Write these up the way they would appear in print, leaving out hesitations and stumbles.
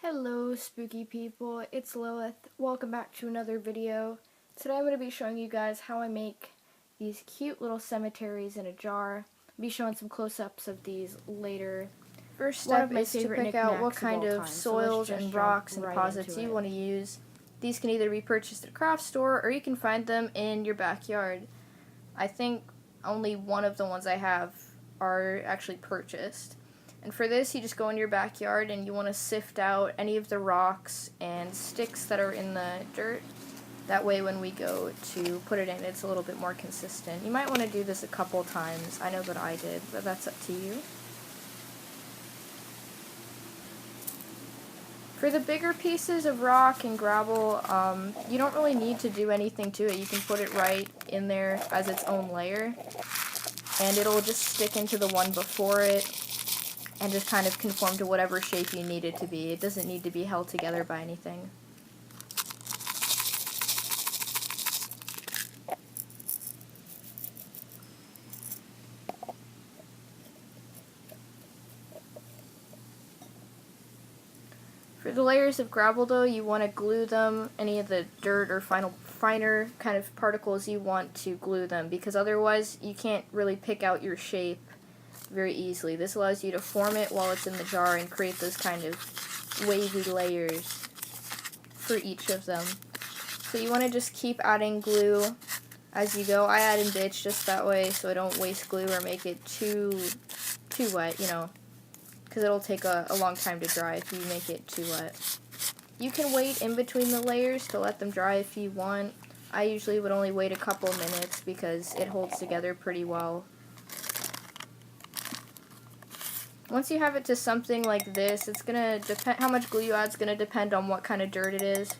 Hello spooky people, it's Lilith. Welcome back to another video. Today I'm going to be showing you guys how I make these cute little cemeteries in a jar. I'll be showing some close-ups of these later. First step is to pick out what kind of soils and rocks and deposits you want to use. These can either be purchased at a craft store or you can find them in your backyard. I think only one of the ones I have are actually purchased. And for this, you just go in your backyard and you want to sift out any of the rocks and sticks that are in the dirt. That way when we go to put it in, it's a little bit more consistent. You might want to do this a couple times. I know that I did, but that's up to you. For the bigger pieces of rock and gravel, you don't really need to do anything to it. You can put it right in there as its own layer, and it'll just stick into the one before it and just kind of conform to whatever shape you need it to be. It doesn't need to be held together by anything. For the layers of gravel though, you want to glue them, any of the dirt or finer kind of particles you want to glue them, because otherwise you can't really pick out your shape very easily. This allows you to form it while it's in the jar and create those kind of wavy layers for each of them. So you want to just keep adding glue as you go. I add in bits just that way so I don't waste glue or make it too wet, because it'll take a long time to dry if you make it too wet. You can wait in between the layers to let them dry if you want. I usually would only wait a couple minutes because it holds together pretty well. Once you have it to something like this, it's gonna depend, how much glue you add is gonna depend on what kind of dirt it is.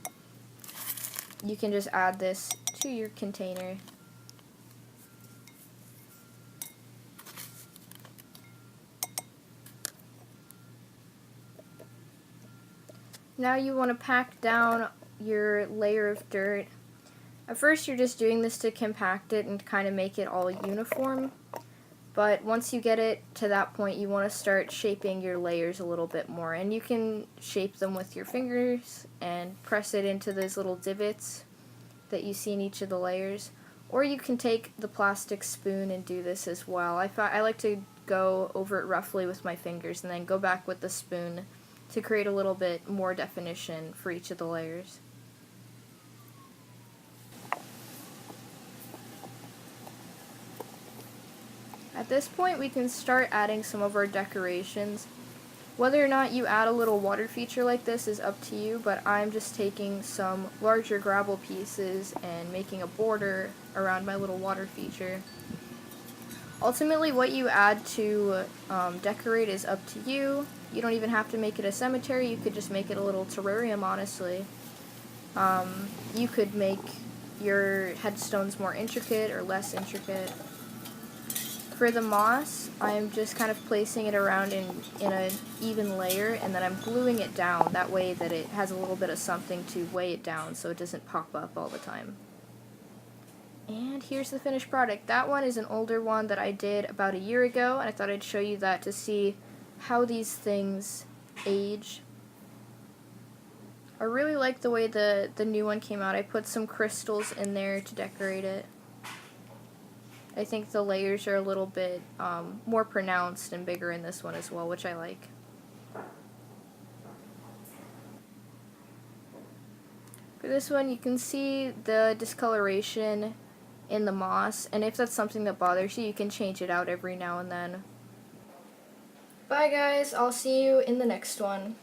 You can just add this to your container. Now you want to pack down your layer of dirt. At first you're just doing this to compact it and kind of make it all uniform. But once you get it to that point, you want to start shaping your layers a little bit more. And you can shape them with your fingers and press it into those little divots that you see in each of the layers. Or you can take the plastic spoon and do this as well. I like to go over it roughly with my fingers and then go back with the spoon to create a little bit more definition for each of the layers. At this point, we can start adding some of our decorations. Whether or not you add a little water feature like this is up to you, but I'm just taking some larger gravel pieces and making a border around my little water feature. Ultimately, what you add to decorate is up to you. You don't even have to make it a cemetery. You could just make it a little terrarium, honestly. You could make your headstones more intricate or less intricate. For the moss, I'm just kind of placing it around in an even layer, and then I'm gluing it down. That way that it has a little bit of something to weigh it down so it doesn't pop up all the time. And here's the finished product. That one is an older one that I did about a year ago, and I thought I'd show you that to see how these things age. I really like the way the new one came out. I put some crystals in there to decorate it. I think the layers are a little bit more pronounced and bigger in this one as well, which I like. For this one, you can see the discoloration in the moss, and if that's something that bothers you, you can change it out every now and then. Bye guys, I'll see you in the next one.